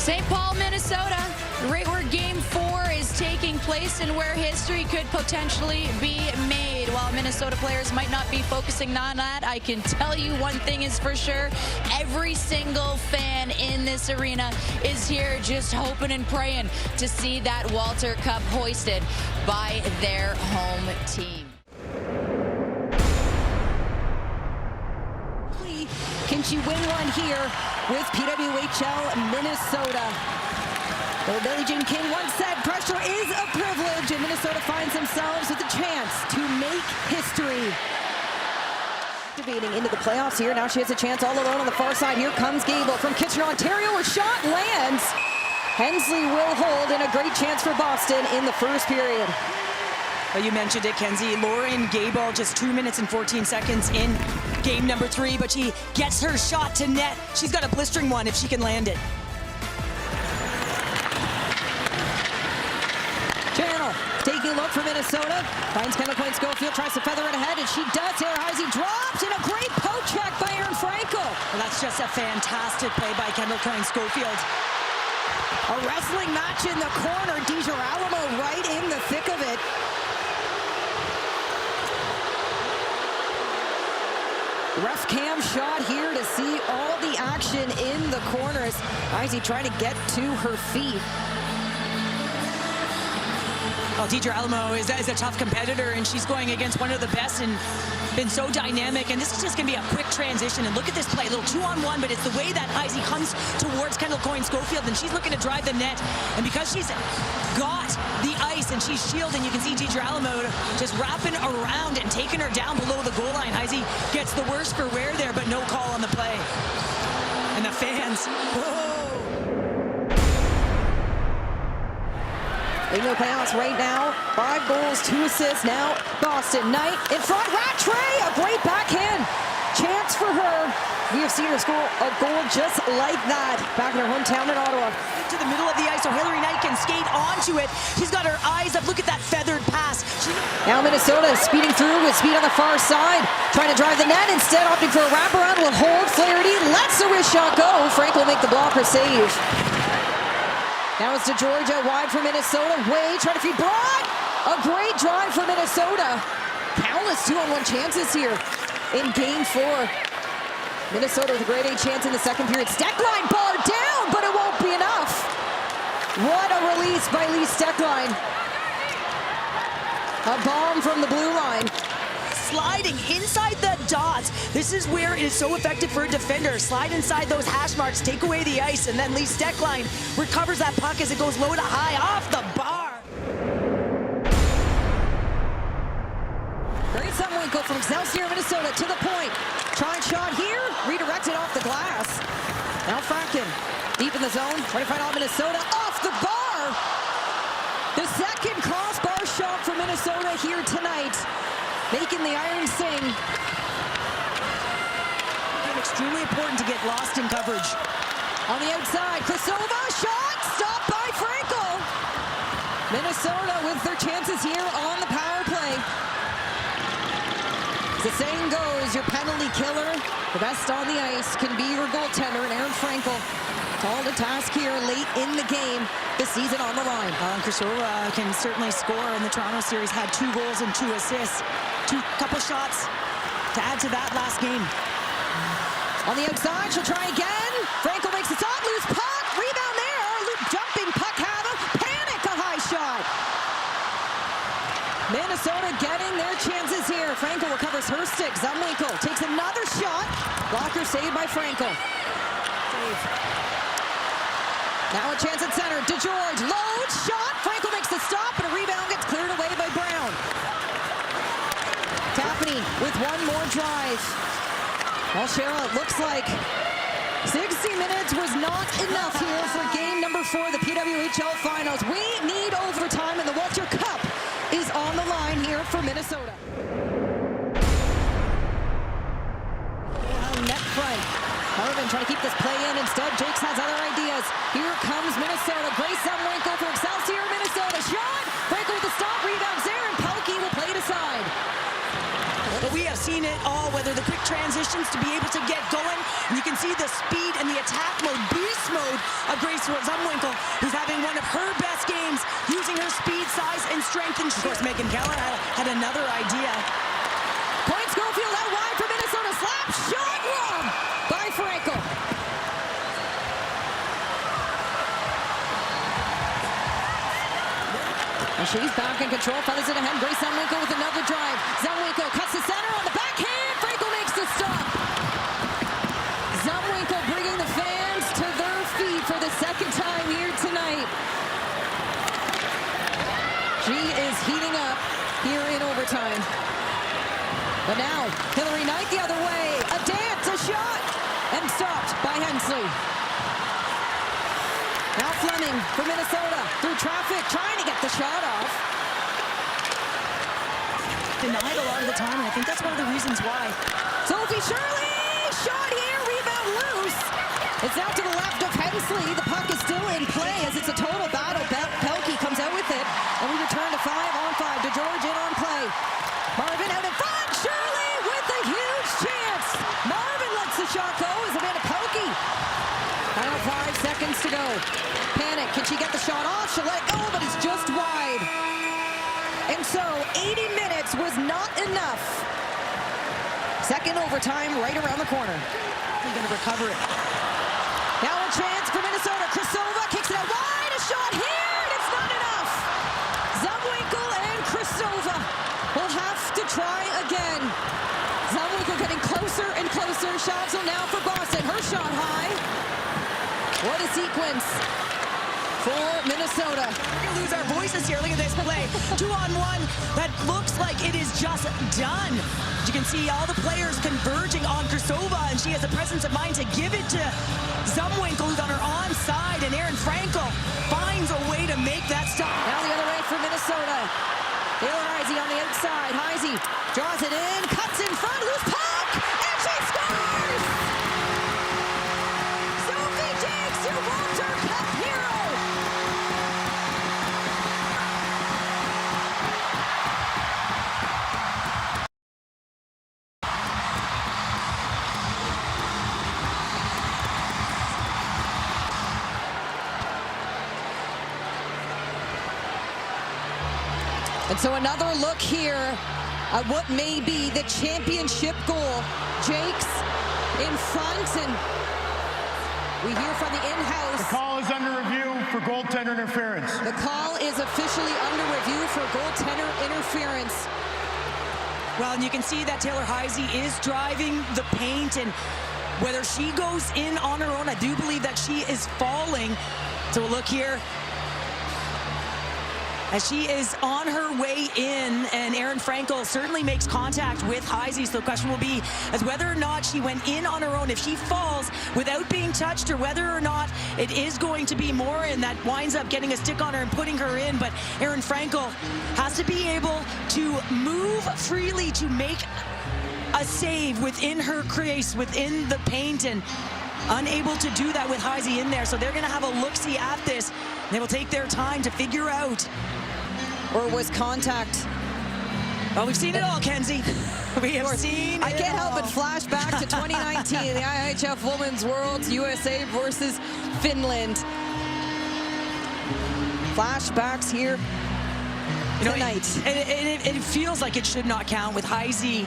St. Paul, Minnesota, right where Game 4 is taking place and where history could potentially be made. While Minnesota players might not be focusing on that, I can tell you one thing is for sure. Every single fan in this arena is here just hoping and praying to see that Walter Cup hoisted by their home team. Can she win one here with PWHL Minnesota? Well, Billie Jean King once said pressure is a privilege, and Minnesota finds themselves with a chance to make history. Activating into the playoffs here. Now she has a chance all alone on the far side. Here comes Gable from Kitchener, Ontario. Her shot lands. Hensley will hold, and a great chance for Boston in the first period. Well, you mentioned it, Kenzie. Lauren Gable, just 2 minutes and 14 seconds in game number 3, but she gets her shot to net. She's got a blistering one if she can land it. Channel taking a look for Minnesota. Finds Kendall Coyne-Schofield, tries to feather it ahead, and she does. Taylor Heisey drops, and a great poke check by Erin Frankel. Well, that's just a fantastic play by Kendall Coyne-Schofield. A wrestling match in the corner. DiGirolamo right in the thick of it. Ref cam shot here to see all the action in the corners. Heisey trying to get to her feet. Well, DiGirolamo is a tough competitor, and she's going against one of the best and been so dynamic. And this is just going to be a quick transition. And look at this play, a little 2-on-1, but it's the way that Heisey comes towards Kendall Coyne-Schofield, and she's looking to drive the net. And because she's got the ice and she's shielding, you can see DiGirolamo just wrapping around and taking her down below the goal line. Heisey gets the worst for wear there, but no call on the play. And the fans, whoa. In the playoffs right now, 5 goals, 2 assists. Now Boston Knight in front. Rattray, a great backhand chance for her. We have seen her score a goal just like that back in her hometown in Ottawa. To the middle of the ice, so Hillary Knight can skate onto it. She's got her eyes up. Look at that feathered pass. Now Minnesota speeding through with speed on the far side, trying to drive the net. Instead, opting for a wraparound, will hold. Flaherty lets the wrist shot go. Frank will make the blocker save. Now it's to Georgia, wide for Minnesota. Way trying to feed Broad. A great drive for Minnesota. Countless 2-on-1 chances here in game 4. Minnesota with a great A chance in the second period. Steckline bar down, but it won't be enough. What a release by Lee Steckline. A bomb from the blue line. Sliding inside the dots. This is where it is so effective for a defender. Slide inside those hash marks, take away the ice, and then Lee Steckline recovers that puck as it goes low to high off the bar. Great Sumwinkle from Excelsior, Minnesota to the point. Trying shot here, redirected off the glass. Now Franken deep in the zone, trying to find out Minnesota off the bar. The second crossbar shot for Minnesota here tonight, making the Iron sing. Extremely important to get lost in coverage. On the outside, Krasova shot, stopped by Frankel. Minnesota with their chances here on the power play. As the saying goes, your penalty killer, the best on the ice, can be your goaltender, and Erin Frankel called a task here late in the game, the season on the line. Krasova can certainly score in the Toronto series, had 2 goals and 2 assists. Couple shots to add to that last game. On the outside, she'll try again. Frankel makes the stop, loose puck, rebound there. Loop jumping puck havoc, panic, a high shot. Minnesota getting their chances here. Frankel recovers her stick. Zumwinkle takes another shot. Blocker saved by Frankel. Save. Now a chance at center. DeGeorge, loads, shot. Frankel makes the stop, and a rebound gets cleared away by Brown. Tapany with one more drive. Well, Cheryl, it looks like 60 minutes was not enough here for game number 4, the PWHL Finals. We need overtime, and the Walter Cup is on the line here for Minnesota. Net front. Harvin trying to keep this play in. Instead, Jakes has other ideas. Here comes Minnesota. Grace Sumwinkle for Excelsior, Minnesota. Shot! Frankel with the stop. Rebounds there, and Pelkey will play it aside. But we have seen it all, whether the quick transitions to be able to get going. And you can see the speed and the attack mode, beast mode of Grace Zumwinkle, who's having one of her best games, using her speed, size, and strength. And of course, Megan Keller had another idea. Point Schofield out wide for Minnesota. Slap shot wrong by Frankel. And she's back in control, feathers it ahead. Grace Zumwinkle with another drive. Zumwinkle cuts the center on the backhand. Frankel makes the stop. Zumwinkle bringing the fans to their feet for the second time here tonight. She is heating up here in overtime. But now, Hillary Knight the other way. A dance, a shot, and stopped by Hensley. Now Fleming for Minnesota through traffic, trying to get the shot off. Denied a lot of the time, and I think that's one of the reasons why. Sophie Shirley, shot here, rebound loose. It's out to the left of Hensley. The puck is still in play as it's a total battle. Pelkey comes out with it, and we return to 5-on-5. DeGeorge in on play. Marvin out in front. Shirley with a huge chance. Marvin lets the shot go as Amanda Pelkey. Now 5 seconds to go. Panic. Can she get the shot off? She'll let it go, but it's just wide. And so 80 minutes was not enough. Second overtime right around the corner. They're going to recover it. Now a chance for Minnesota. Krasova kicks it out wide. A shot here, and it's not enough. Zumwinkle and Krasova will have to try again. Zumwinkle getting closer and closer. Shavsel now for Boston. Her shot high. What a sequence for Minnesota. We're going to lose our voices here. Look at this play. 2-on-1. That looks like it is just done. You can see all the players converging on Krasova, and she has the presence of mind to give it to Zumwinkle, who's on her onside, and Erin Frankel finds a way to make that stop. Now the other way for Minnesota. Taylor Heisey on the outside. Heisey draws it in, cuts in front, loose puck, and she scores! Sophie Jakes, your Walter Cup hero! And so another look here at what may be the championship goal. Jakes in front, and we hear from the in-house. The call is under review for goaltender interference. The call is officially under review for goaltender interference. Well, and you can see that Taylor Heisey is driving the paint, and whether she goes in on her own, I do believe that she is falling. So look here. As she is on her way in, and Erin Frankel certainly makes contact with Heisey. So the question will be as whether or not she went in on her own. If she falls without being touched, or whether or not it is going to be Morin that winds up getting a stick on her and putting her in. But Erin Frankel has to be able to move freely to make a save within her crease, within the paint, and unable to do that with Heisey in there. So they're going to have a look-see at this. They will take their time to figure out. Or was contact? Well, we've seen it all, Kenzie. We have seen it I can't help all. but flash back to 2019, the IHF Women's Worlds, USA versus Finland. Flashbacks here tonight. It feels like it should not count with Heisey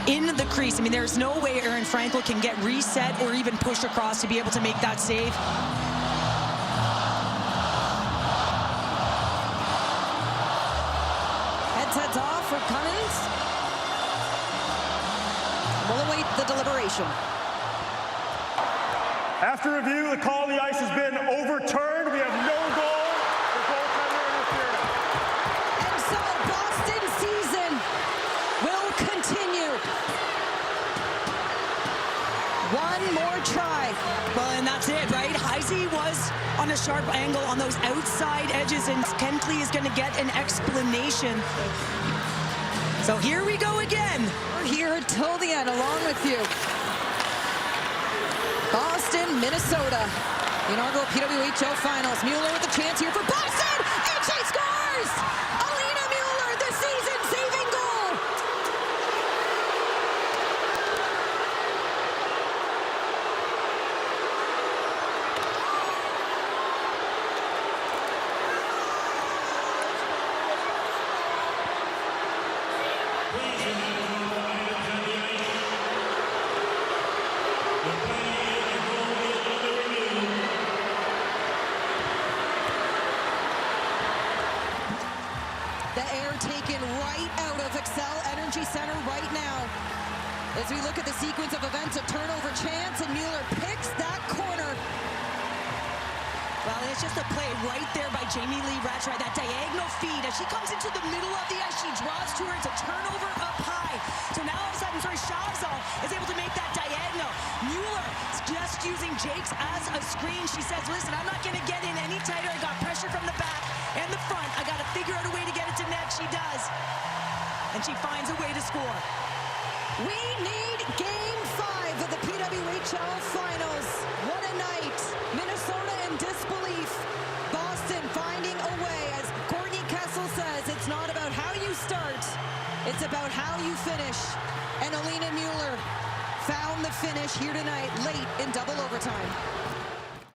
in the crease. I mean, there's no way Erin Frankel can get reset or even push across to be able to make that save. Headsets off for Cummins. We'll await the deliberation. After review, the call on the ice has been overturned. We have no goal for goaltender interference. And so Boston season will continue. One more try. Well, and that's it, right? Heisey was on a sharp angle on those outside edges, and Kentley is going to get an explanation. So here we go again. We're here till the end, along with you. Boston, Minnesota. Inaugural PWHL Finals. Mueller with a chance here for Boston, and she scores! Alina Mueller, the season-saving goal! As we look at the sequence of events, a turnover chance, and Mueller picks that corner. Well, it's just a play right there by Jamie Lee Ratchford. That diagonal feed as she comes into the middle of the ice, she draws to her. It's a turnover up high. So now all of a sudden, Shavzal is able to make that diagonal. Mueller is just using Jakes as a screen. She says, listen, I'm not going to get in any tighter. I got pressure from the back and the front. I got to figure out a way to get it to net. She does. And she finds a way to score. We need Game 5 of the PWHL Finals. What a night. Minnesota in disbelief. Boston finding a way. As Courtney Kessel says, it's not about how you start, it's about how you finish. And Alina Mueller found the finish here tonight, late in double overtime.